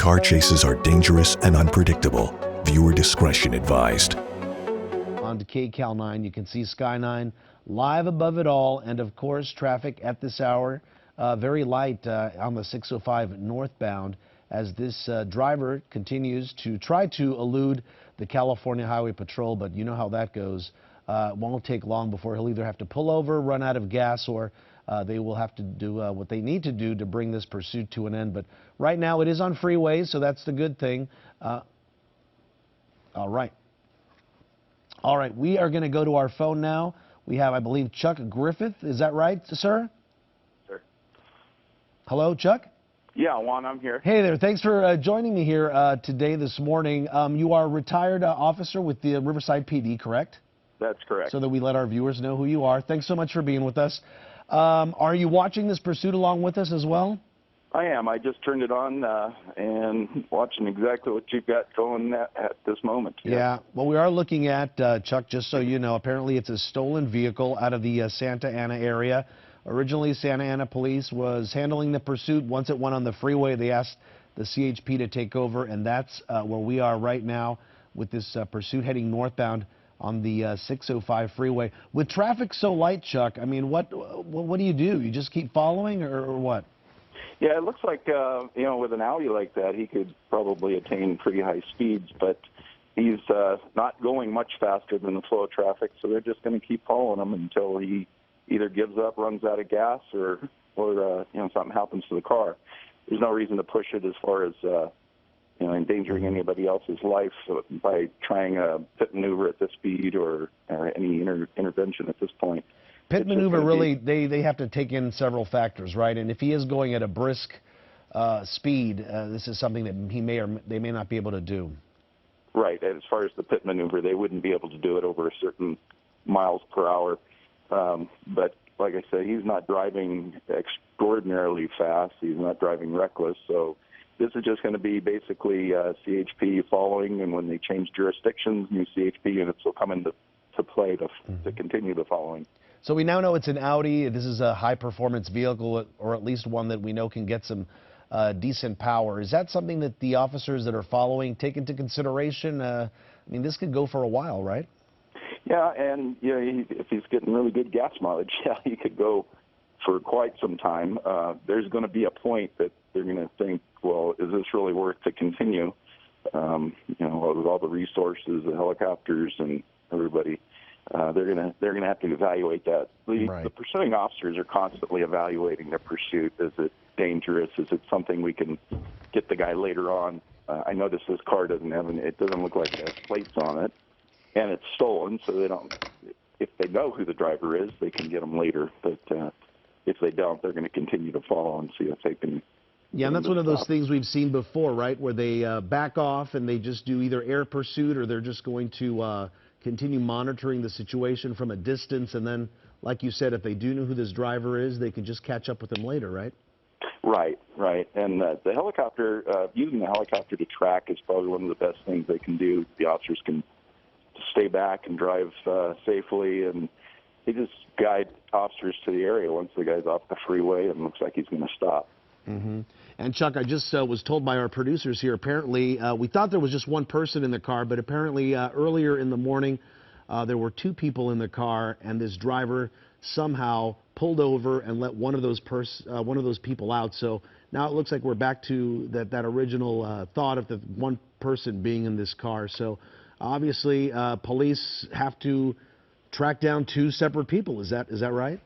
Car chases are dangerous and unpredictable. Viewer discretion advised. On to KCAL 9, you can see Sky 9 live above it all, and of course traffic at this hour very light on the 605 northbound as this driver continues to try to elude the California Highway Patrol, but you know how that goes. It won't take long before he'll either have to pull over, run out of gas, or they will have to do what they need to do to bring this pursuit to an end. But right now it is on freeways, so that's the good thing. All right, we are going to go to our phone now. We have, I believe, Chuck Griffith. Is that right, sir? Sir. Hello, Chuck? Yeah, Juan, I'm here. Hey there. Thanks for joining me here today, this morning. You are a retired officer with the Riverside PD, correct? That's correct. So that we let our viewers know who you are. Thanks so much for being with us. Are you watching this pursuit along with us as well? I am. I just turned it on and watching exactly what you've got going at this moment. Yeah. Well, we are looking at, Chuck, just so you know, apparently it's a stolen vehicle out of the Santa Ana area. Originally, Santa Ana police was handling the pursuit. Once it went on the freeway, they asked the CHP to take over, and that's where we are right now with this pursuit heading northbound on the 605 freeway. With traffic so light, Chuck, I mean, what do? You just keep following, or what? Yeah, it looks like, with an Audi like that, he could probably attain pretty high speeds, but he's not going much faster than the flow of traffic, so they're just going to keep following him until he either gives up, runs out of gas, or something happens to the car. There's no reason to push it as far as endangering anybody else's life by trying a pit maneuver at this speed or any intervention at this point. Pit maneuver, really, they have to take in several factors, right? And if he is going at a brisk speed, this is something that he they may not be able to do. Right. And as far as the pit maneuver, they wouldn't be able to do it over a certain miles per hour. But like I said, he's not driving extraordinarily fast. He's not driving reckless. So this is just going to be basically CHP following, and when they change jurisdictions, new CHP units will come into play to continue the following. So we now know it's an Audi. This is a high-performance vehicle, or at least one that we know can get some decent power. Is that something that the officers that are following take into consideration? I mean, this could go for a while, right? Yeah, and if he's getting really good gas mileage, he could go for quite some time. There's going to be a point that they're going to think, well, is this really worth to continue? With all the resources, the helicopters, and everybody. They're gonna have to evaluate that. The pursuing officers are constantly evaluating their pursuit. Is it dangerous? Is it something we can get the guy later on? I noticed this car doesn't look like it has plates on it, and it's stolen. So they don't. If they know who the driver is, they can get him later. But if they don't, they're going to continue to follow and see if they can. Yeah, and that's one of those things we've seen before, right? Where they back off and they just do either air pursuit, or they're just going to continue monitoring the situation from a distance, and then, like you said, if they do know who this driver is, they can just catch up with him later, right? Right. And the helicopter, using the helicopter to track is probably one of the best things they can do. The officers can stay back and drive safely, and they just guide officers to the area once the guy's off the freeway and looks like he's going to stop. Mm-hmm. And Chuck, I just was told by our producers here, apparently, we thought there was just one person in the car, but apparently earlier in the morning there were two people in the car, and this driver somehow pulled over and let one of those people out. So now it looks like we're back to that original thought of the one person being in this car. So obviously police have to track down two separate people. Is that right?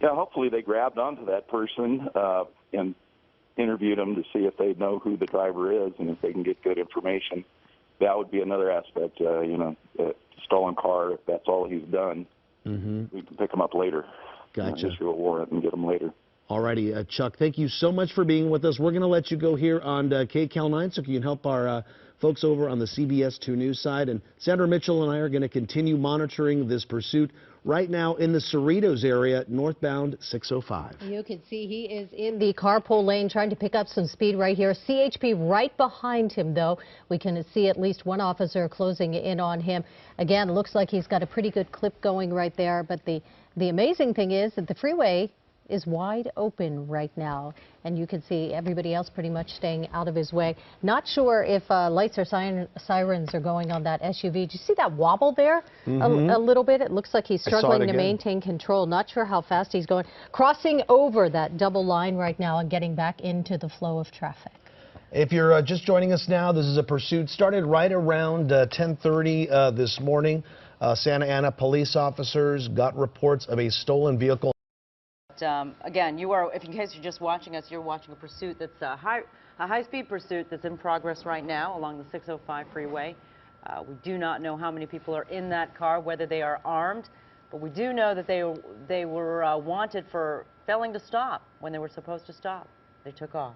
Yeah, hopefully they grabbed onto that person and interviewed them to see if they know who the driver is and if they can get good information. That would be another aspect, stolen car, if that's all he's done. Mm-hmm. We can pick him up later. Gotcha. Issue a warrant and get him later. All righty, Chuck, thank you so much for being with us. We're going to let you go here on KCAL 9 so you can help our folks over on the CBS 2 News side. And Sandra Mitchell and I are going to continue monitoring this pursuit right now in the Cerritos area, northbound 605. You can see he is in the carpool lane trying to pick up some speed right here. CHP right behind him, though. We can see at least one officer closing in on him. Again, looks like he's got a pretty good clip going right there. But the amazing thing is that the freeway is wide open right now, and you can see everybody else pretty much staying out of his way. Not sure if lights or sirens are going on that SUV. Did you see that wobble there a little bit? It looks like he's struggling to maintain control. Not sure how fast he's going. Crossing over that double line right now and getting back into the flow of traffic. If you're just joining us now, this is a pursuit. Started right around 10:30 this morning. Santa Ana police officers got reports of a stolen vehicle. Again, you are, if in case you're just watching us, you're watching a pursuit that's a high-speed pursuit that's in progress right now along the 605 freeway. We do not know how many people are in that car, whether they are armed, but we do know that they were wanted for failing to stop when they were supposed to stop. They took off.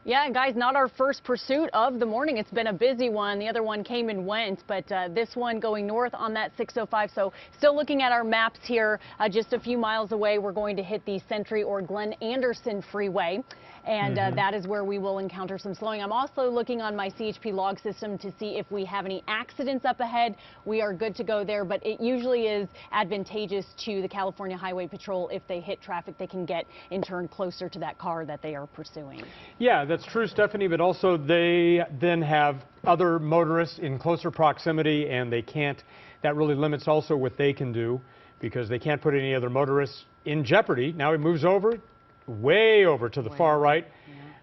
Yeah, and guys, not our first pursuit of the morning. It's been a busy one. The other one came and went, but this one going north on that 605. So still looking at our maps here, just a few miles away, we're going to hit the Century or Glen Anderson Freeway. And that is where we will encounter some slowing. I'm also looking on my CHP log system to see if we have any accidents up ahead. We are good to go there, but it usually is advantageous to the California Highway Patrol. If they hit traffic, they can get in turn closer to that car that they are pursuing. Yeah, that's true, Stephanie, but also they then have other motorists in closer proximity, and they can't, that really limits also what they can do, because they can't put any other motorists in jeopardy. Now he moves over, way over to the far right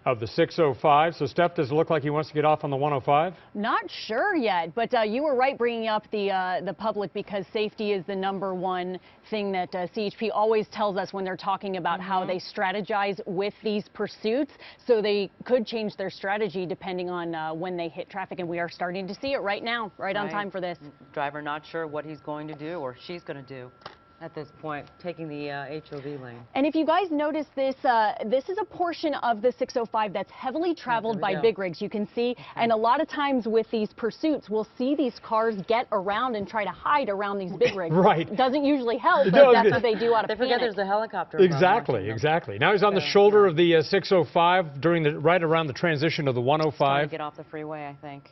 of the 605. So, Steph, does it look like he wants to get off on the 105? Not sure yet, but you were right bringing up the public, because safety is the #1 thing that CHP always tells us when they're talking about how they strategize with these pursuits. So they could change their strategy depending on when they hit traffic, and we are starting to see it right now, right on time for this. Driver not sure what he's going to do or she's going to do at this point, taking the HOV lane. And if you guys notice this, this is a portion of the 605 that's heavily traveled by big rigs, you can see. And a lot of times with these pursuits, we'll see these cars get around and try to hide around these big rigs. Right. Doesn't usually help, but that's what they do out of They forget there's a helicopter. Exactly. Now he's on the shoulder of the 605 during right around the transition of the 105. Trying to get off the freeway, I think.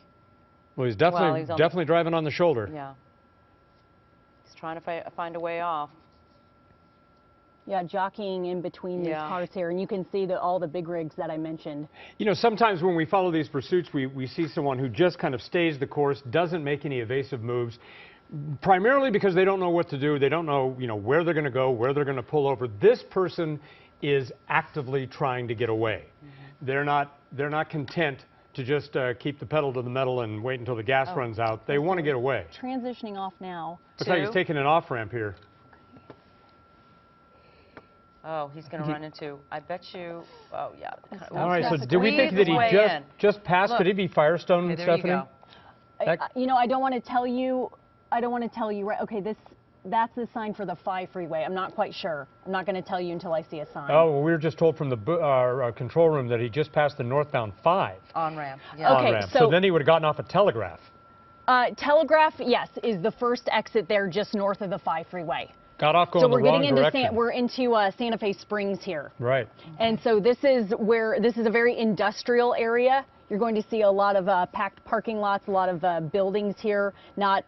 Well, he's definitely driving on the shoulder. Yeah. Trying to find a way off. Yeah, jockeying in between these cars here, and you can see all the big rigs that I mentioned. You know, sometimes when we follow these pursuits, we see someone who just kind of stays the course, doesn't make any evasive moves, primarily because they don't know what to do. They don't know, where they're going to go, where they're going to pull over. This person is actively trying to get away. They're not content to just keep the pedal to the metal and wait until the gas runs out. They want to get away. Transitioning off now. Looks like he's taking an off-ramp here. Oh, he's going to run into, I bet you, oh, yeah. All right, so do we think that he just passed? Could he be Firestone, Stephanie? I don't want to tell you, right, okay, that's the sign for the 5 freeway. I'm not quite sure. I'm not going to tell you until I see a sign. Oh, well, we were just told from the control room that he just passed the northbound 5. On-ramp, yeah. Okay, on-ramp. So then he would have gotten off at Telegraph. Telegraph, yes, is the first exit there just north of the 5 freeway. Got off going the wrong direction. We're into Santa Fe Springs here. Right. And so this is a very industrial area. You're going to see a lot of packed parking lots, a lot of buildings here. Not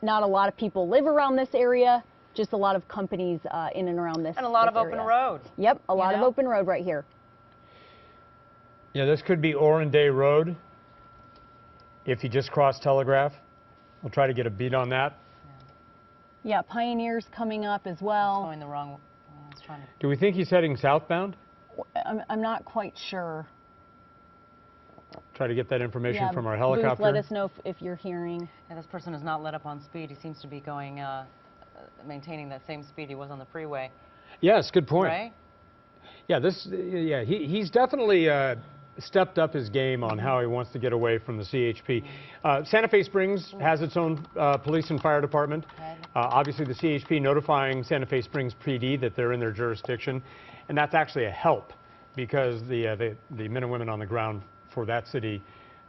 a lot of people live around this area, just a lot of companies in and around this. And a lot of area. open road. Yep, a lot of open road right here. Yeah, this could be Orenday Road if he just crossed Telegraph. We'll try to get a beat on that. Yeah, Pioneer's coming up as well. Going the wrong. Do we think he's heading southbound? I'm not quite sure. Try to get that information from our helicopter. Booth, let us know if you're hearing. Yeah, this person has not let up on speed. He seems to be going, maintaining that same speed he was on the freeway. Yes, good point. Right? Yeah, he's definitely stepped up his game on how he wants to get away from the CHP. Santa Fe Springs has its own police and fire department. Obviously, the CHP notifying Santa Fe Springs PD that they're in their jurisdiction, and that's actually a help because the men and women on the ground for that city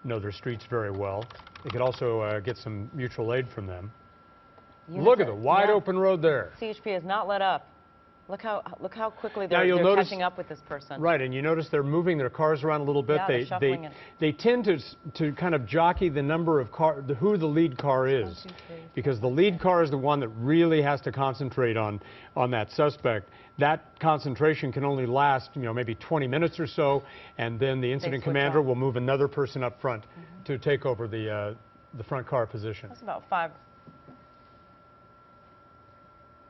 know their streets very well. They could also get some mutual aid from them. Look at the wide open road there. CHP has not let up. Look how quickly Now they're you'll notice, catching up with this person. Right, and you notice they're moving their cars around a little bit. Yeah, they're shuffling it. They tend to kind of jockey the number of who the lead car is, 1, 2, 3, because the lead car is the one that really has to concentrate on that suspect. That concentration can only last, maybe 20 minutes or so, and then the incident commander will move another person up front to take over the front car position. That's about 5.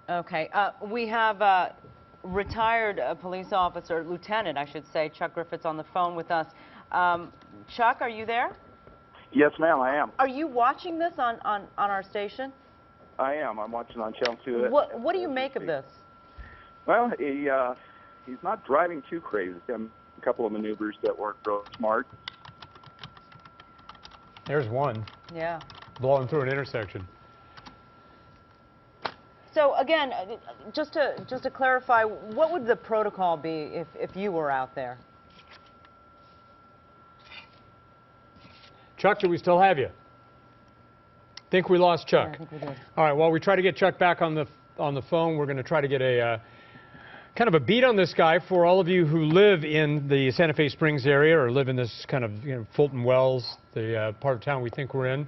Okay, we have retired police officer, lieutenant, I should say, Chuck Griffiths on the phone with us. Chuck, are you there? Yes, ma'am, I am. Are you watching this on our station? I am. I'm watching on Channel 2. What do you make of this? Well, he's not driving too crazy. A couple of maneuvers that weren't real smart. There's one. Yeah. Blowing through an intersection. So again, just to clarify, what would the protocol be if you were out there? Chuck, do we still have you? Think we lost Chuck. Yeah, I think we did. All right, while we try to get Chuck back on the phone, we're going to try to get a kind of a beat on this guy for all of you who live in the Santa Fe Springs area or live in this kind of Fulton Wells, the part of town we think we're in.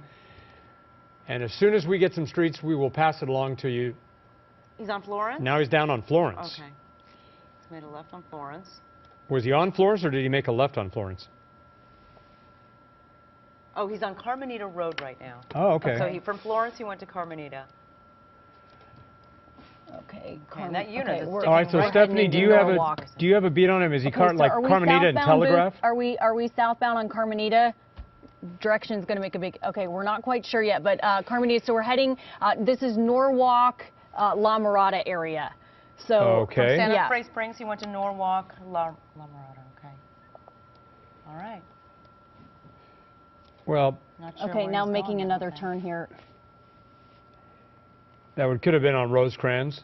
And as soon as we get some streets, we will pass it along to you. He's on Florence? Now he's down on Florence. Okay. He's made a left on Florence. Was he on Florence or did he make a left on Florence? Oh, he's on Carmenita Road right now. Oh, okay. So from Florence, he went to Carmenita. Okay. And that unit is All right, so right Stephanie, do you have a beat on him? Is he like Carmenita and Telegraph? Are we southbound on Carmenita? Direction's going to make a big. Okay, we're not quite sure yet, but Carmenita. So we're heading. This is Norwalk, La Mirada area. So okay. From Santa Fe Springs, he went to Norwalk, La Mirada. Okay. All right. Well. Not sure okay, where now he's making going, another turn here. That could have been on Rosecrans.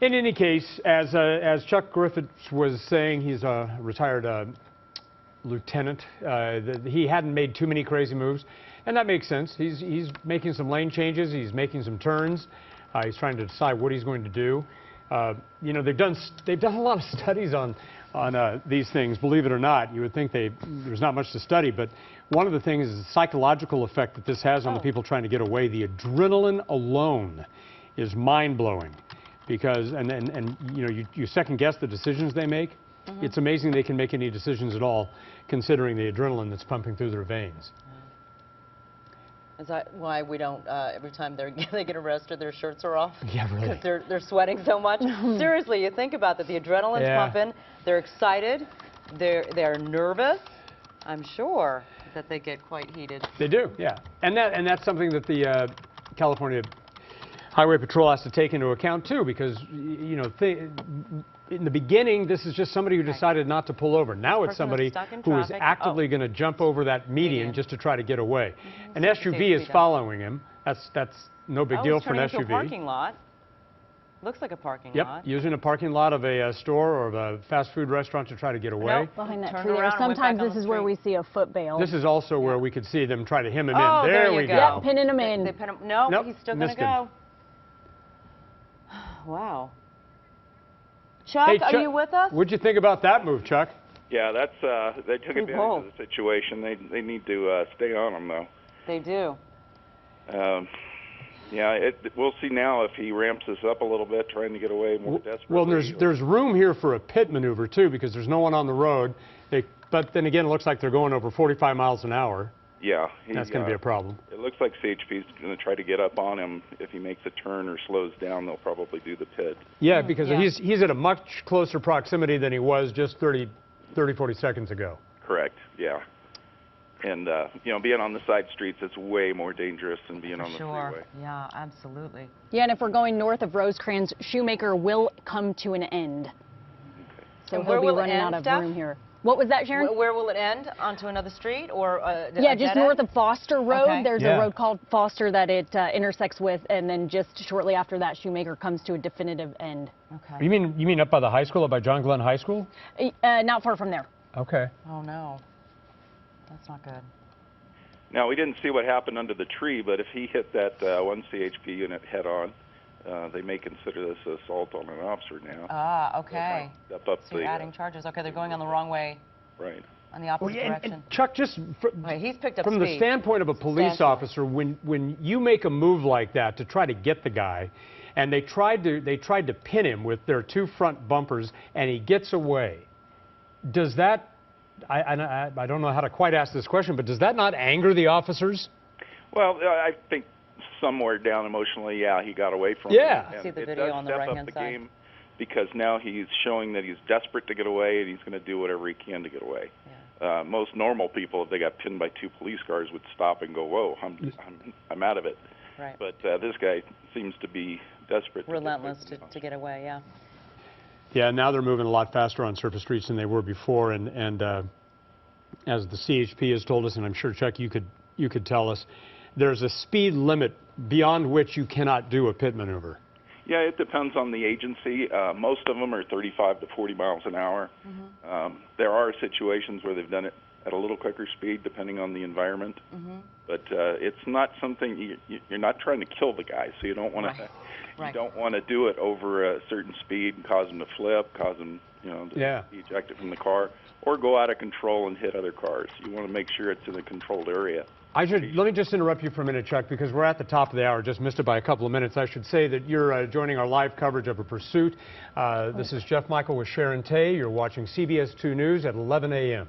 In any case, as Chuck Griffiths was saying, he's a retired lieutenant. He hadn't made too many crazy moves, and that makes sense. He's making some lane changes. He's making some turns. He's trying to decide what he's going to do. They've done a lot of studies on these things. Believe it or not, you would think there's not much to study, but one of the things is the psychological effect that this has on the people trying to get away. The adrenaline alone is mind-blowing, because you second guess the decisions they make. It's amazing they can make any decisions at all, considering the adrenaline that's pumping through their veins. Is that why we don't, every time they get arrested, their shirts are off? Yeah, really. Because they're sweating so much? Seriously, you think about that. The adrenaline's pumping. They're excited. They're nervous. I'm sure that they get quite heated. They do, yeah. And that's something that the California Highway Patrol has to take into account, too, because, in the beginning, this is just somebody who decided not to pull over. Now it's somebody who is actively going to jump over that median just to try to get away. An SUV is following him. That's no big deal for an SUV. Into a parking lot. Looks like a parking lot. Yep, using a parking lot of a store or of a fast food restaurant to try to get away. Nope. Behind that Turned tree there. around and went Sometimes back on this the is where we see a foot bail. This is also where we could see them try to hem him Oh, in. There we go. Yep, pinning him in. They pin him. No, Nope, he's still going to missed him. go. Wow. Chuck, Hey, are you with us? What'd you think about that move, Chuck? Yeah, they took advantage of the situation. They need to stay on him, though. They do. We'll see now if he ramps this up a little bit, trying to get away more desperately. Well, there's room here for a pit maneuver, too, because there's no one on the road. But then again, it looks like they're going over 45 miles an hour. Yeah. That's going to be a problem. It looks like CHP is going to try to get up on him. If he makes a turn or slows down, they'll probably do the pit. Yeah, because he's at a much closer proximity than he was just 30, 40 seconds ago. Correct, yeah. And, being on the side streets, it's way more dangerous than being on the freeway. Yeah, absolutely. Yeah, and if we're going north of Rosecrans, Shoemaker will come to an end. Okay. So And he'll be where will it running end, out of Steph? room here. What was that, Sharon? Where will it end? Onto another street or Yeah, just north of Foster Road. Okay. There's a road called Foster that it intersects with, and then just shortly after that, Shoemaker comes to a definitive end. Okay. You mean up by the high school, up by John Glenn High School? Not far from there. Okay. Oh, no. That's not good. Now, we didn't see what happened under the tree, but if he hit that one CHP unit head on, they may consider this assault on an officer now. Ah, okay. Step up So you're adding charges. Okay, they're going on the wrong way. Right. On the opposite direction. And Chuck, just Okay, he's picked up from the speed. standpoint of a police officer, when you make a move like that to try to get the guy, and they tried to pin him with their two front bumpers, and he gets away, does that? I don't know how to quite ask this question, but does that not anger the officers? Well, I think somewhere down emotionally, yeah, he got away from Yeah. him. See the And video it does on the step right-hand up the side. game because now he's showing that he's desperate to get away, and he's going to do whatever he can to get away. Yeah. Most normal people, if they got pinned by two police cars, would stop and go, "Whoa, I'm out of it." Right. But this guy seems to be desperate. Relentless to get away, yeah. Yeah, now they're moving a lot faster on surface streets than they were before, and as the CHP has told us, and I'm sure Chuck, you could tell us, there's a speed limit beyond which you cannot do a pit maneuver. Yeah, it depends on the agency. Most of them are 35 to 40 miles an hour. There are situations where they've done it at a little quicker speed, depending on the environment. But it's not something you're not trying to kill the guy, so you don't want to. Right. You don't want to do it over a certain speed and cause him to flip, cause him, to be ejected from the car, or go out of control and hit other cars. You want to make sure it's in a controlled area. Let me just interrupt you for a minute, Chuck, because we're at the top of the hour, just missed it by a couple of minutes. I should say that you're joining our live coverage of a pursuit. This is Jeff Michael with Sharon Tay. You're watching CBS 2 News at 11 a.m.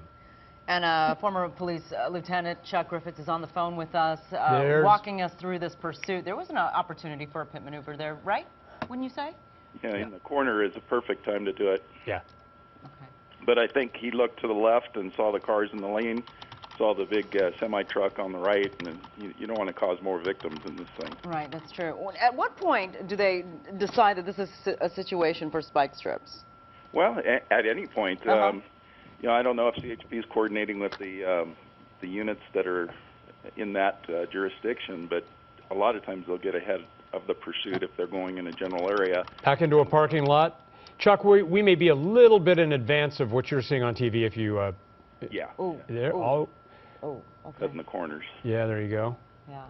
And former police Lieutenant Chuck Griffiths is on the phone with us, walking us through this pursuit. There was an opportunity for a pit maneuver there, right? Wouldn't you say? Yeah, in the corner is a perfect time to do it. Yeah. Okay. But I think he looked to the left and saw the cars in the lane, saw the big semi-truck on the right, and you don't want to cause more victims in this thing. Right, that's true. At what point do they decide that this is a situation for spike strips? Well, at any point. I don't know if CHP is coordinating with the units that are in that jurisdiction, but a lot of times they'll get ahead of the pursuit if they're going in a general area. Back into a parking lot. Chuck, we may be a little bit in advance of what you're seeing on TV if you... yeah. Ooh. There. Ooh. Oh, okay. In the corners. Yeah, there you go. Yeah.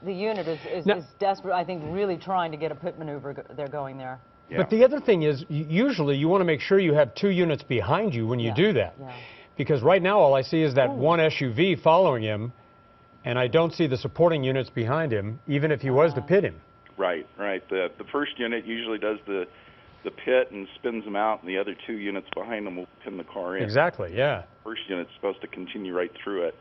The unit is desperate, I think, really trying to get a pit maneuver. They're going there. Yeah. But the other thing is, usually you want to make sure you have two units behind you when you do that. Yeah. Because right now all I see is that one SUV following him, and I don't see the supporting units behind him, even if he was to pit him. Right. The first unit usually does the pit and spins them out, and the other two units behind them will pin the car in. Exactly, yeah. First unit's supposed to continue right through it.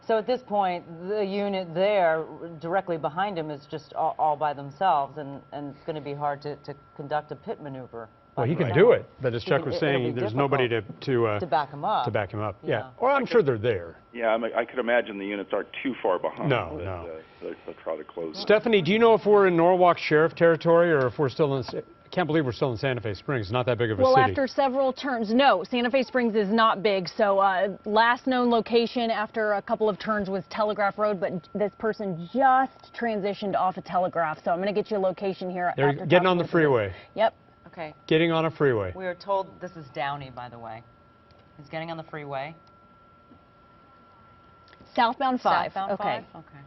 So at this point, the unit there, directly behind him, is just all by themselves, and it's going to be hard to conduct a pit maneuver. Well, he can do it, but as Chuck was saying, there's nobody to back him up. To back him up, yeah. Or I'm sure they're there. Yeah, I could imagine the units aren't too far behind. No, but, no. They'll try to close. Stephanie, do you know if we're in Norwalk Sheriff territory or if we're still in... I can't believe we're still in Santa Fe Springs. It's not that big of a city. Well, after several turns, no, Santa Fe Springs is not big. So last known location after a couple of turns was Telegraph Road, but this person just transitioned off of Telegraph. So I'm going to get you a location here. They're getting on the freeway. Yep. Okay. Getting on a freeway. We are told this is Downey, by the way. He's getting on the freeway. Southbound 5. Southbound 5? Okay.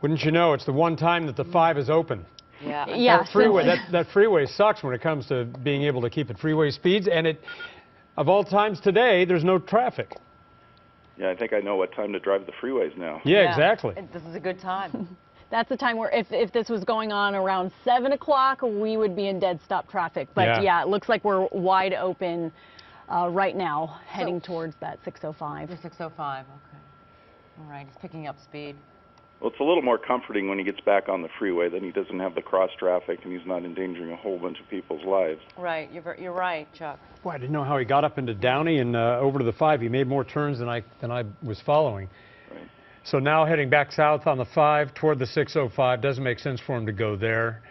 Wouldn't you know, it's the one time that the 5 is open. Yeah. That freeway sucks when it comes to being able to keep at freeway speeds, and of all times today, there's no traffic. Yeah, I think I know what time to drive the freeways now. Yeah, exactly. This is a good time. That's the time where if this was going on around 7 o'clock, we would be in dead stop traffic. But yeah, it looks like we're wide open right now, heading towards that 605. The 605, okay. All right, he's picking up speed. Well, it's a little more comforting when he gets back on the freeway. Then he doesn't have the cross traffic, and he's not endangering a whole bunch of people's lives. Right, you're right, Chuck. Boy, I didn't know how he got up into Downey and over to the 5. He made more turns than I was following. Right. So now heading back south on the 5 toward the 605 doesn't make sense for him to go there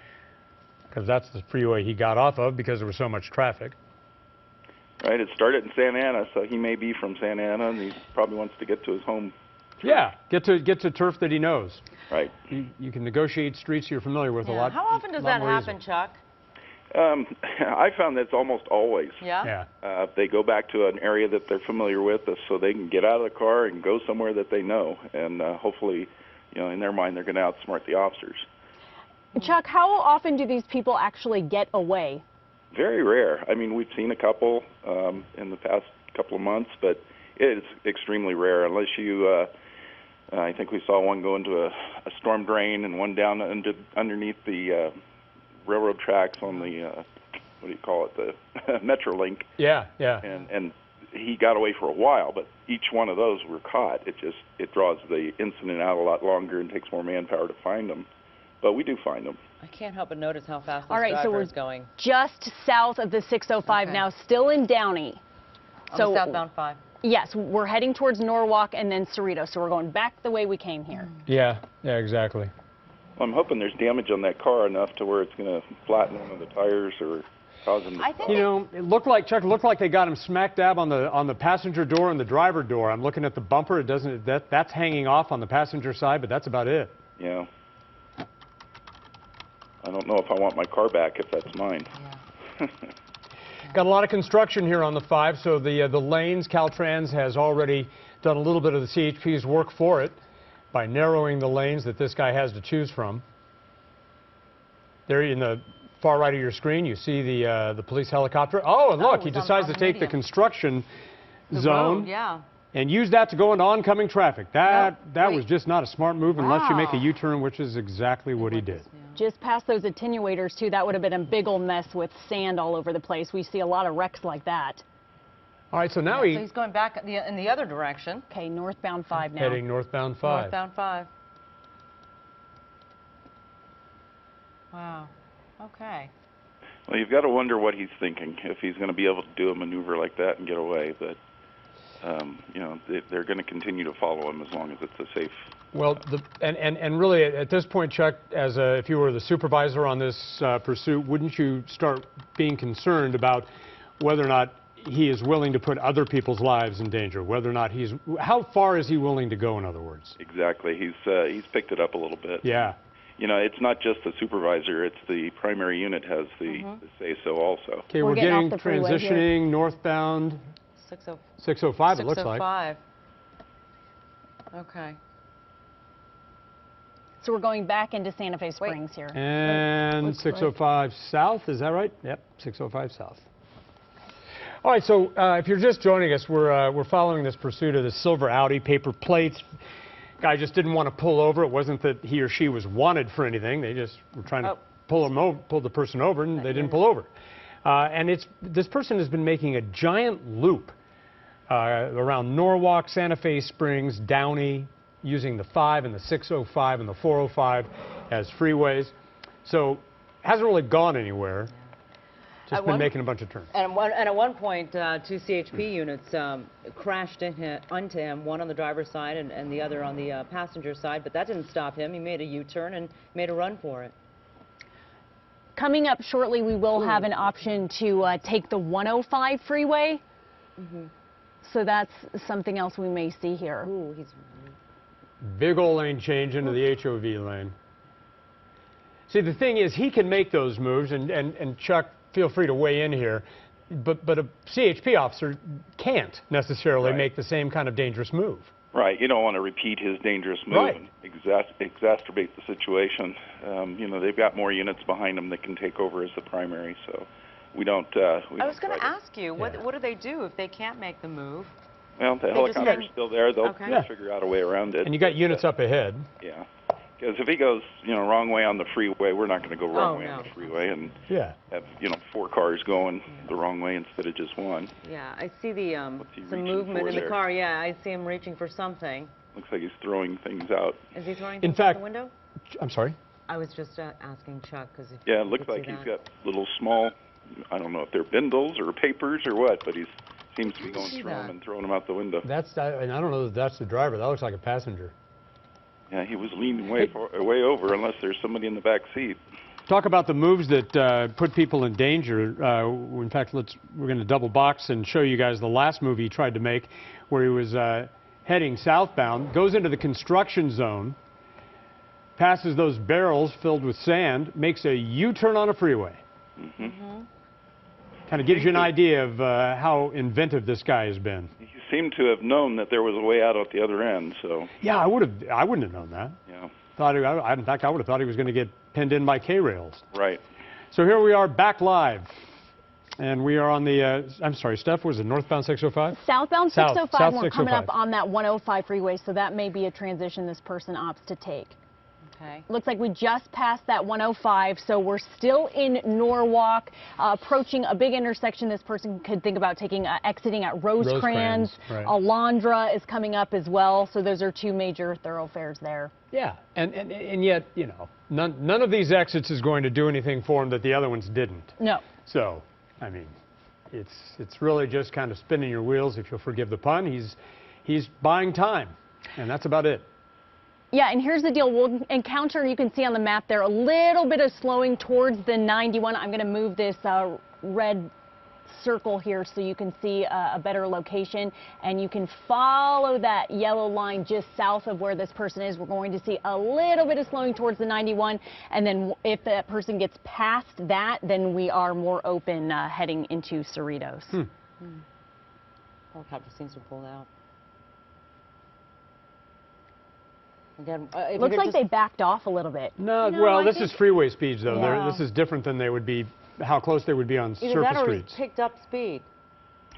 because that's the freeway he got off of because there was so much traffic. Right, it started in Santa Ana, so he may be from Santa Ana, and he probably wants to get to his home. Yeah, get to turf that he knows. Right. You can negotiate streets you're familiar with a lot. How often does that happen, Chuck? I found that's almost always. Yeah? They go back to an area that they're familiar with so they can get out of the car and go somewhere that they know. And hopefully, in their mind, they're going to outsmart the officers. Chuck, how often do these people actually get away? Very rare. I mean, we've seen a couple in the past couple of months, but it's extremely rare unless you. I think we saw one go into a storm drain and one down underneath the railroad tracks on the what do you call it, the Metrolink. Yeah, yeah. And he got away for a while, but each one of those were caught. It draws the incident out a lot longer and takes more manpower to find them. But we do find them. I can't help but notice how fast this All right, so driver we're is going. just south of the 605 now, still in Downey. On the southbound 5. Yes, we're heading towards Norwalk and then Cerritos, so we're going back the way we came here. Yeah, exactly. Well, I'm hoping there's damage on that car enough to where it's going to flatten one of the tires or cause them to stop. You know, it looked like, Chuck, they got him smack dab on the passenger door and the driver door. I'm looking at the bumper. It doesn't. That's hanging off on the passenger side, but that's about it. Yeah. I don't know if I want my car back if that's mine. Yeah. Got a lot of construction here on the 5, so the lanes, Caltrans has already done a little bit of the CHP's work for it by narrowing the lanes that this guy has to choose from. There in the far right of your screen, you see the police helicopter. Oh, and look, he decides to take the construction zone road, and use that to go into oncoming traffic. That was just not a smart move unless you make a U-turn, which is exactly what he did. Just past those attenuators, too, that would have been a big old mess with sand all over the place. We see a lot of wrecks like that. All right, so now so he's going back in the other direction. Okay, northbound 5 now. Heading northbound 5. Northbound 5. Wow. Okay. Well, you've got to wonder what he's thinking, if he's going to be able to do a maneuver like that and get away. But, you know, they're going to continue to follow him as long as it's a safe. Well, and really at this point, Chuck, if you were the supervisor on this pursuit, wouldn't you start being concerned about whether or not he is willing to put other people's lives in danger? Whether or not how far is he willing to go? In other words. Exactly. He's picked it up a little bit. Yeah. You know, it's not just the supervisor; it's the primary unit has the say-so also. Okay, we're getting transitioning northbound 605. It looks like. 605. Okay. So we're going back into Santa Fe Springs here. And 605 south, is that right? Yep, 605 south. All right, so if you're just joining us, we're following this pursuit of the silver Audi, paper plates. Guy just didn't want to pull over. It wasn't that he or she was wanted for anything. They just were trying to pull the person over, and they didn't pull over. And this person has been making a giant loop around Norwalk, Santa Fe Springs, Downey, using the 5 and the 605 and the 405 as freeways. So hasn't really gone anywhere. Just been making a bunch of turns. And at one point, 2 CHP units crashed onto him, one on the driver's side and the other on the passenger side, but that didn't stop him. He made a U-turn and made a run for it. Coming up shortly, we will have an option to take the 105 freeway. So that's something else we may see here. Ooh, he's big old lane change into the HOV lane. See, the thing is, he can make those moves, and Chuck, feel free to weigh in here, but a CHP officer can't necessarily make the same kind of dangerous move. Right. You don't want to repeat his dangerous move and exacerbate the situation. You know, they've got more units behind them that can take over as the primary, so we don't. I was going to ask you, what do they do if they can't make the move? Well, the helicopter's still there. They'll figure out a way around it. And you got units up ahead. Yeah. Because if he goes, you know, wrong way on the freeway, we're not going to go wrong way on the freeway and have, you know, 4 cars going the wrong way instead of just one. Yeah, I see the some movement in the car. Yeah, I see him reaching for something. Looks like he's throwing things out. Is he throwing things out the window? I'm sorry? I was just asking Chuck because it looks like he's got little small, I don't know if they're bindles or papers or what, but he seems to be going through them and throwing them out the window. And I don't know that that's the driver. That looks like a passenger. Yeah, he was leaning way over unless there's somebody in the back seat. Talk about the moves that put people in danger. In fact, we're going to double box and show you guys the last move he tried to make, where he was heading southbound, goes into the construction zone, passes those barrels filled with sand, makes a U-turn on a freeway. Kind of gives you an idea of how inventive this guy has been. He seemed to have known that there was a way out at the other end, so. Yeah, I wouldn't have known that. Yeah. In fact, I would have thought he was going to get pinned in by K-rails. Right. So here we are back live. And we are on the, I'm sorry, Steph, was it northbound 605? Southbound 605, South we're coming 605. up on that 105 freeway, so that may be a transition this person opts to take. Okay. Looks like we just passed that 105, so we're still in Norwalk, approaching a big intersection. This person could think about taking, exiting at Rosecrans. Right. Alondra is coming up as well, so those are two major thoroughfares there. Yeah, and yet, you know, none of these exits is going to do anything for him that the other ones didn't. No. So, I mean, it's really just kind of spinning your wheels, if you'll forgive the pun. He's buying time, and that's about it. Yeah, and here's the deal. We'll encounter, you can see on the map there, a little bit of slowing towards the 91. I'm going to move this red circle here so you can see a better location, and you can follow that yellow line just south of where this person is. We're going to see a little bit of slowing towards the 91, and then if that person gets past that, then we are more open heading into Cerritos. Helicopter seems to pull out. Again, Looks like they backed off a little bit. No, No, well, I this think- is freeway speeds, though. Yeah. This is different than they would be, how close they would be on Either surface that or streets. he's picked up speed.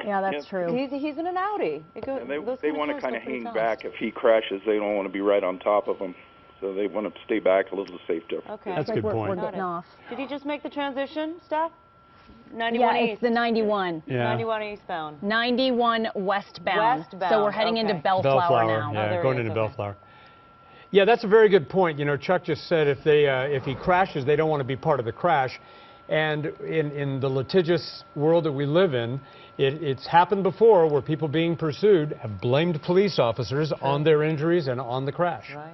Yeah, that's Yeah. true. He's in an Audi. And they want to kind of hang back. If he crashes, they don't want to be right on top of him. So they want to stay back a little safer. Okay. That's a Like good point. we're Got getting it. off. Did he just make the transition, Steph? 91 Yeah, east. it's the 91. Yeah. 91 eastbound. 91 westbound. Westbound, So we're heading into okay. Bellflower now. Yeah, there going he is, into okay. Bellflower. Yeah, that's a very good point. You know, Chuck just said if he crashes, they don't want to be part of the crash. And in the litigious world that we live in, it's happened before where people being pursued have blamed police officers on their injuries and on the crash. Right.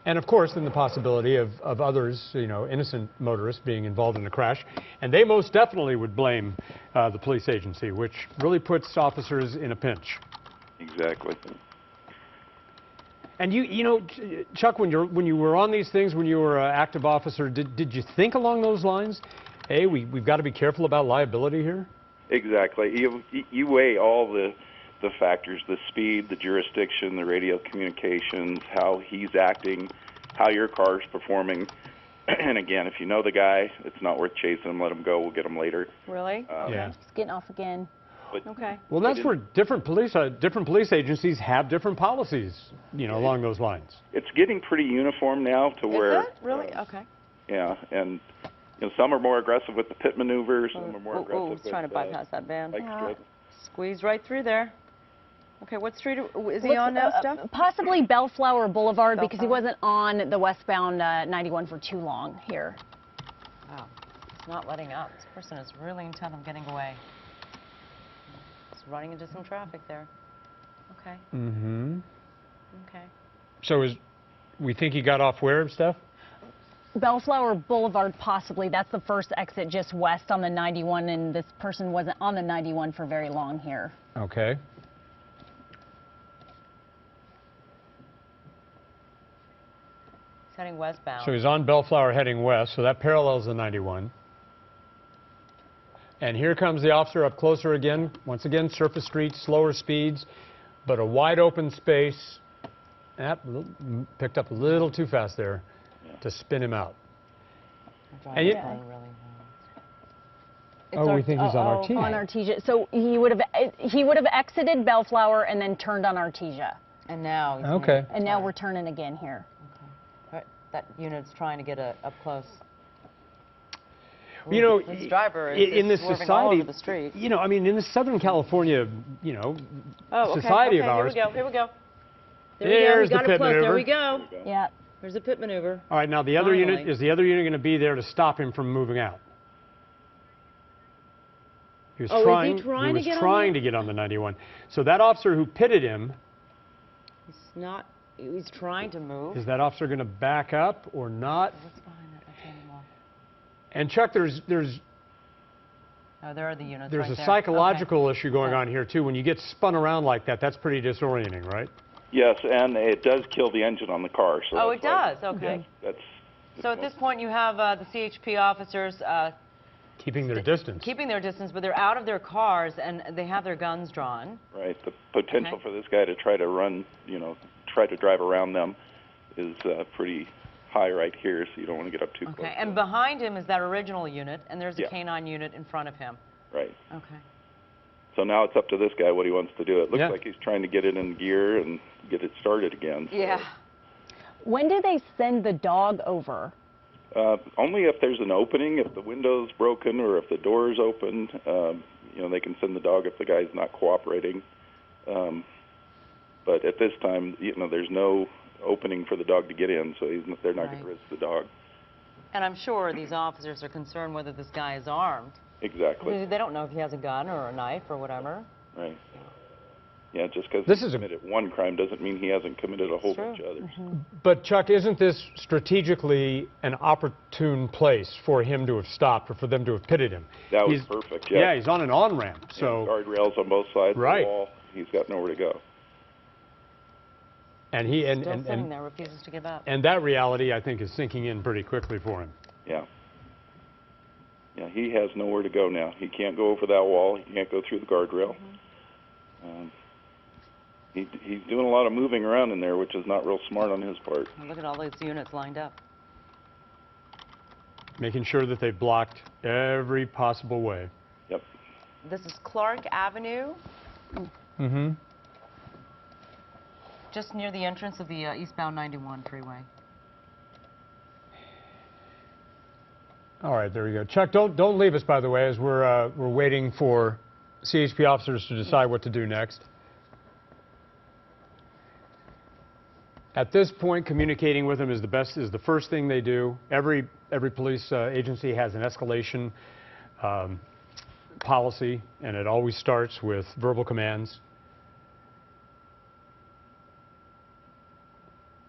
And of course, then the possibility of others, you know, innocent motorists being involved in a crash. And they most definitely would blame the police agency, which really puts officers in a pinch. Exactly. And you know, Chuck, when you were on these things, when you were an active officer, did you think along those lines? Hey, we've got to be careful about liability here. Exactly. You weigh all the factors: the speed, the jurisdiction, the radio communications, how he's acting, how your car's performing. And again, if you know the guy, it's not worth chasing him. Let him go. We'll get him later. Really? Yeah. Just getting off again. But Okay. Well, that's where different police agencies have different policies, you know, along those lines. it's getting pretty uniform now to where. Is it? Really? Okay. Yeah, and you know, some are more aggressive with the pit maneuvers, some are more aggressive he's with trying to bypass that van. bike strip. Squeeze right through there. Okay, what street is he on now, Steph? Possibly Bellflower Boulevard because he Bellflower. wasn't on the westbound 91 for too long here. Wow. He's not letting up. This person is really intent on getting away. He's running into some traffic there. Okay. Mm-hmm. Okay. So we think he got off where, Steph? Bellflower Boulevard, possibly. That's the first exit just west on the 91, and this person wasn't on the 91 for very long here. Okay. He's heading westbound. So he's on Bellflower heading west, so that parallels the 91. And here comes the officer up closer again. Once again, surface streets, slower speeds, but a wide open space. Yep, picked up a little too fast there to spin him out. Driving you- really well. Oh, we think he's on Artesia. On Artesia. So he would have exited Bellflower and then turned on Artesia. And now he's Okay. And now we're turning again here. All right, that unit's trying to get up close. You know, This driver is in this swerving society, all over the street. you know, I mean, in this Southern California, you know, Oh, okay. society okay, of ours. Here we go. There There's we go. the We got pit it close. There maneuver. we go. Yeah. There's a pit maneuver. All right, now the other Finally. unit, is the other unit going to be there to stop him from moving out? He was Oh, is he trying, trying to was get on trying the- to get on the 91. So that officer who pitted him, He's not. He's trying to move. is that officer going to back up or not? What's behind that retaining wall? And Chuck, there's Oh, there are the units a right there. psychological issue going Okay. on here too. When you get spun around like that, that's pretty disorienting, right? Yes, and it does kill the engine on the car. So Oh, that's it why- does. Okay. That's So at this point, you have the CHP officers Keeping their distance. keeping their distance, but they're out of their cars and they have their guns drawn. right. The potential Okay. for this guy to try to run, you know, try to drive around them is pretty high right here, so you don't want to get up too close. Okay, and behind him is that original unit, and there's a Yeah. canine unit in front of him. Right. Okay. So now it's up to this guy what he wants to do. It looks Yeah. like he's trying to get it in gear and get it started again. So, Yeah. When do they send the dog over? only if there's an opening, if the window's broken or if the door's open. You know, they can send the dog if the guy's not cooperating. But at this time, you know, there's no opening for the dog to get in, so they're not going to risk the dog. And I'm sure these officers are concerned whether this guy is armed. Exactly. They don't know if he has a gun or a knife or whatever. Right. Yeah, just because This he is a- committed one crime doesn't mean he hasn't committed a whole bunch of others. But Chuck, isn't this strategically an opportune place for him to have stopped or for them to have pitted him? That was He's- perfect. Yeah, he's on an on-ramp, so... Guardrails on both sides Right. of the wall. He's got nowhere to go. And he Still sitting there, refuses to give up. and that reality, I think, is sinking in pretty quickly for him. Yeah. Yeah, he has nowhere to go now. He can't go over that wall. He can't go through the guardrail. He's doing a lot of moving around in there, which is not real smart on his part. And look at all those units lined up. Making sure that they've blocked every possible way. Yep. This is Clark Avenue, Mm-hmm. just near the entrance of the eastbound 91 freeway. All right, there you go. Chuck, don't leave us, by the way, as we're waiting for CHP officers to decide what to do next. At this point, communicating with them is the first thing they do. Every police agency has an escalation policy, and it always starts with verbal commands.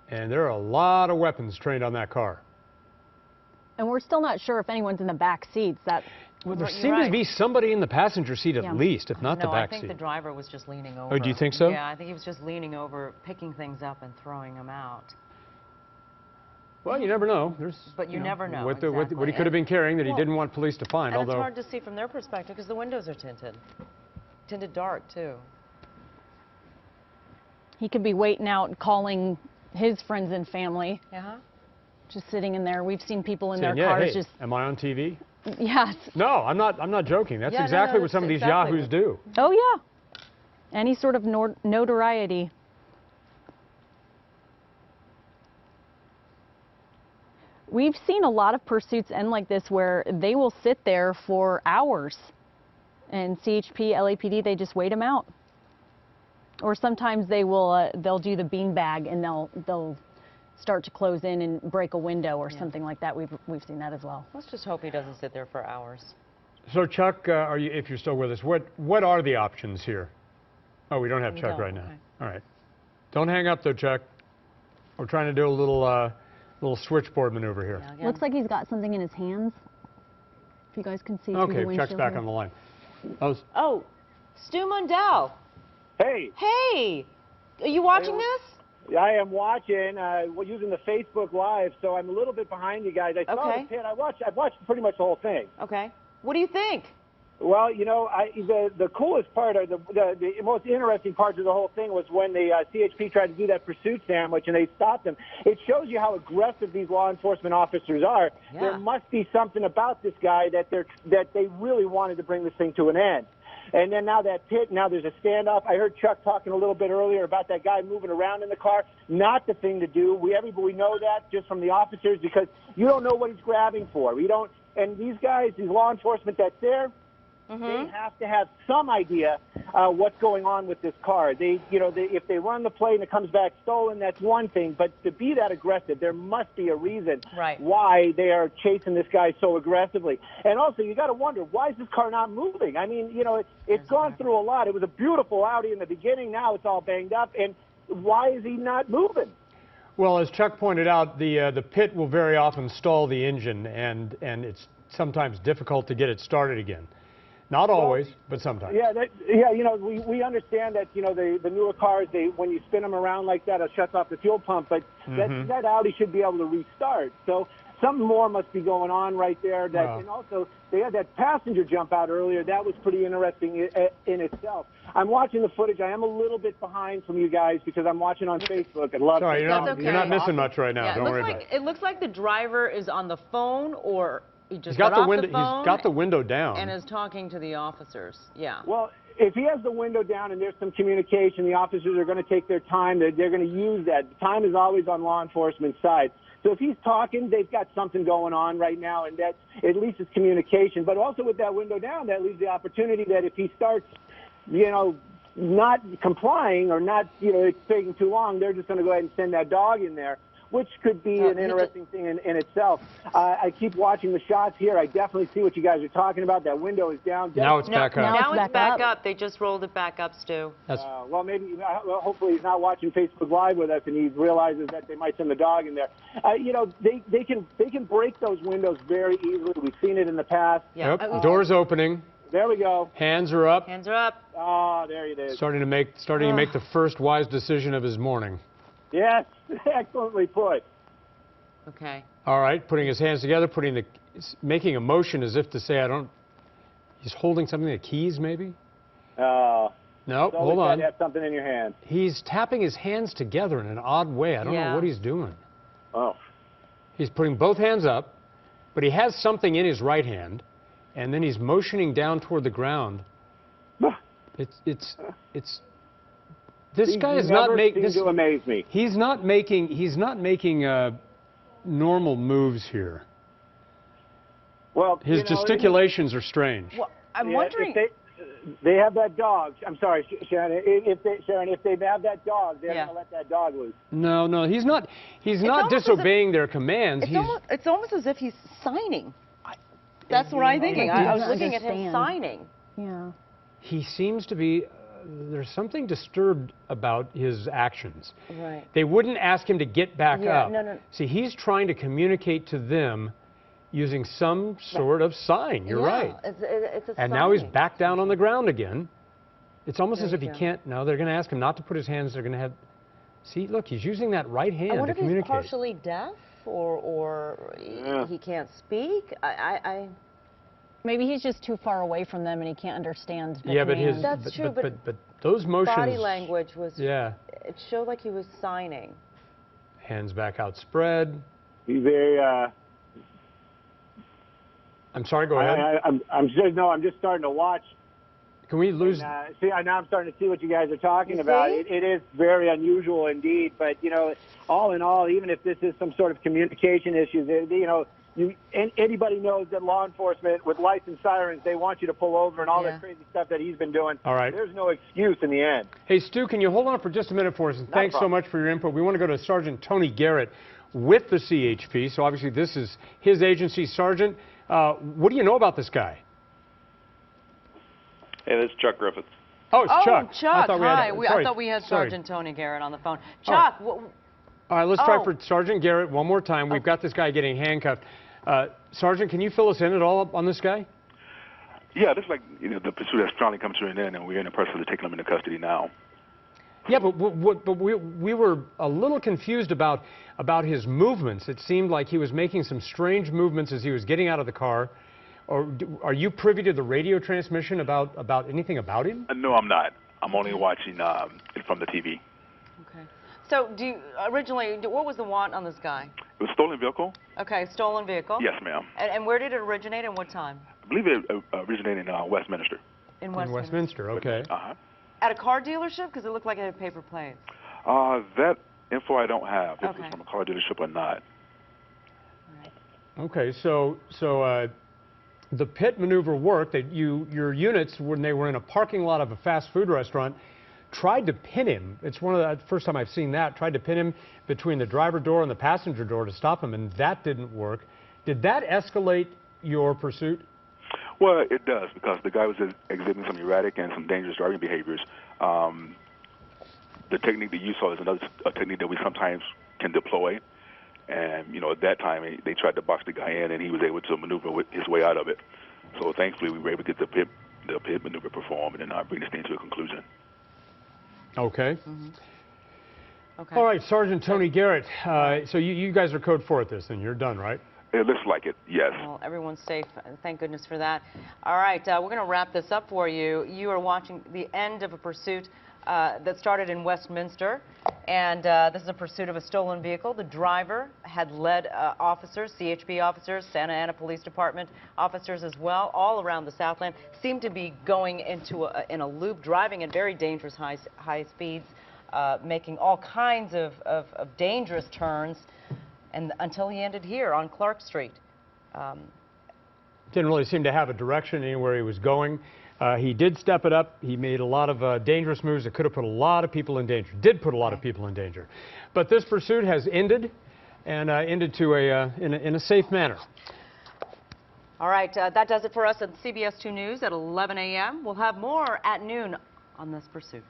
And there are a lot of weapons trained on that car. And we're still not sure if anyone's in the back seats. Well, there You're seemed right. to be somebody in the passenger seat at Yeah. least, if not the No, back I think seat. the driver was just leaning over. Oh, do you think so? Yeah, I think he was just leaning over, picking things up and throwing them out. Well, you never know. But you never know, what he exactly. could have been carrying that he Well, didn't want police to find. And it's although hard to see from their perspective because the windows are tinted dark too. He could be waiting out and calling his friends and family, Yeah. just sitting in there. We've seen people in saying, their yeah, cars hey, just, am I on TV? yes. No, I'm not joking. That's Yeah, no, exactly no, what some of that's these exactly yahoos do. Oh, yeah. Any sort of notoriety. We've seen a lot of pursuits end like this where they will sit there for hours. And CHP, LAPD, they just wait them out. Or sometimes they will, they'll do the beanbag and they'll start to close in and break a window or something like that. We've seen that as well. Let's just hope he doesn't sit there for hours. So, Chuck, if you're still with us, what are the options here? Oh, we don't have Chuck don't, right now. okay. All right. Don't hang up, though, Chuck. We're trying to do a little switchboard maneuver here. Yeah, again. Looks like he's got something in his hands. If you guys can see through the Okay, windshield. Chuck's back here. on the line. Oh, Stu Mundell. Hey, Hey, are you watching this? I am watching. We're using the Facebook Live, so I'm a little bit behind you guys. I saw Okay. the pit. I've watched pretty much the whole thing. Okay. What do you think? Well, you know, the coolest part, or the most interesting part of the whole thing was when the CHP tried to do that pursuit sandwich and they stopped them. It shows you how aggressive these law enforcement officers are. Yeah. There must be something about this guy that they really wanted to bring this thing to an end. And then now that pit, now there's a standoff. I heard Chuck talking a little bit earlier about that guy moving around in the car. Not the thing to do. Everybody know that just from the officers because you don't know what he's grabbing for. We don't. And these guys, these law enforcement that's there, they have to have some idea what's going on with this car. If they run the plate and it comes back stolen, that's one thing. But to be that aggressive, there must be a reason why they are chasing this guy so aggressively. And also, you got to wonder, why is this car not moving? I mean, you know, it's gone through a lot. It was a beautiful Audi in the beginning. Now it's all banged up. And why is he not moving? Well, as Chuck pointed out, the pit will very often stall the engine, and it's sometimes difficult to get it started again. Not always, but sometimes. Yeah, you know, we understand that, you know, the newer cars, when you spin them around like that, it shuts off the fuel pump, but that Audi should be able to restart. So something more must be going on right there. That, Wow. And also, they had that passenger jump out earlier. That was pretty interesting in itself. I'm watching the footage. I am a little bit behind from you guys because I'm watching on Facebook. I'd love Sorry, to. you're not missing much right now. Yeah, Don't worry about it. it looks like the driver is on the phone, or he just He's got the off window. the phone He's got the window down. and is talking to the officers. Yeah. Well, if he has the window down and there's some communication, the officers are going to take their time. They're going to use that. Time is always on law enforcement's side. So if he's talking, they've got something going on right now, and that's at least it's communication. But also with that window down, that leaves the opportunity that if he starts, not complying or not, it's taking too long, they're just going to go ahead and send that dog in there, which could be an interesting thing in itself. I keep watching the shots here. I definitely see what you guys are talking about. That window is down. Now it's back up. Now it's back up. They just rolled it back up, Stu. Well, hopefully he's not watching Facebook Live with us, and he realizes that they might send the dog in there. They can break those windows very easily. We've seen it in the past. Yeah. Yep. Door's opening. There we go. Hands are up. Hands are up. Oh, there it is. Starting to make the first wise decision of his morning. Yes, excellently put. Okay. All right, putting his hands together, making a motion as if to say, he's holding something, the keys maybe? No, hold on. You have something in your hand. He's tapping his hands together in an odd way. I don't know what he's doing. Oh. He's putting both hands up, but he has something in his right hand, and then he's motioning down toward the ground. This guy is not making. This to amaze me. He's not making normal moves here. Well, his gesticulations are strange. Well, I'm wondering. If they have that dog. I'm sorry, Sharon. If they have that dog, they're going to let that dog loose. No, he's not. He's not disobeying their commands. It's almost as if he's signing. That's what I'm thinking. I was looking at him signing. Yeah. He seems to be. There's something disturbed about his actions. Right. They wouldn't ask him to get back up. No. See, he's trying to communicate to them using some sort of sign. You're right. It's a and now he's back down on the ground again. It's almost as if he can't. No, they're going to ask him not to put his hands. They're going to have. See, look, he's using that right hand I wonder to communicate. if he's partially deaf or he can't speak. Maybe he's just too far away from them and he can't understand the commands. That's true, but those motions. Body language was. Yeah. It showed like he was signing. Hands back out, spread. He's very. I'm sorry. Go ahead. I'm just starting to watch. Can we lose? Now I'm starting to see what you guys are talking about. It is very unusual indeed, but all in all, even if this is some sort of communication issue, anybody knows that law enforcement with lights and sirens, they want you to pull over and all that crazy stuff that he's been doing. All right. There's no excuse in the end. Hey, Stu, can you hold on for just a minute for us? And thanks so much for your input. We want to go to Sergeant Tony Garrett with the CHP. So obviously this is his agency. Sergeant, what do you know about this guy? Hey, this is Chuck Griffiths. Oh, it's Chuck. Chuck, hi. I thought we had Sergeant Tony Garrett on the phone. Chuck. All right, let's try for Sergeant Garrett one more time. We've got this guy getting handcuffed. Sergeant, can you fill us in at all on this guy? Yeah, this is like the pursuit has finally come to an end, and we're in the process of taking him into custody now. Yeah, but we were a little confused about his movements. It seemed like he was making some strange movements as he was getting out of the car. Or are you privy to the radio transmission about anything about him? No, I'm not. I'm only watching it from the TV. Okay. So, originally, what was the want on this guy? It was a stolen vehicle. Okay, stolen vehicle. Yes, ma'am. And where did it originate and what time? I believe it originated in Westminster. In Westminster, okay. At a car dealership? Because it looked like it had paper plates. That info I don't have. If Okay. it's from a car dealership or not. All right. Okay, so the pit maneuver worked. That your units, when they were in a parking lot of a fast food restaurant, tried to pin him. It's one of the first time I've seen that. Tried to pin him between the driver door and the passenger door to stop him, and that didn't work. Did that escalate your pursuit? Well, it does, because the guy was exhibiting some erratic and some dangerous driving behaviors. The technique that you saw is another technique that we sometimes can deploy. And, at that time, they tried to box the guy in, and he was able to maneuver his way out of it. So, thankfully, we were able to get the pit maneuver performed and bring this thing to a conclusion. Okay. Mm-hmm. Okay. All right, Sergeant Tony Garrett. So you guys are code 4 at this, then. You're done, right? It looks like it, yes. Well, everyone's safe. Thank goodness for that. All right, we're going to wrap this up for you. You are watching the end of a pursuit that started in Westminster, and this is a pursuit of a stolen vehicle. The driver had led officers, CHP officers, Santa Ana Police Department officers as well, all around the Southland, seemed to be going into in a loop, driving at very dangerous high speeds, making all kinds of dangerous turns, and until he ended here on Clark Street. Didn't really seem to have a direction anywhere he was going. He did step it up. He made a lot of dangerous moves that could have put a lot of people in danger. Did put a lot of people in danger. But this pursuit has ended, and ended to in a safe manner. All right, that does it for us at CBS 2 News at 11 a.m. We'll have more at noon on this pursuit.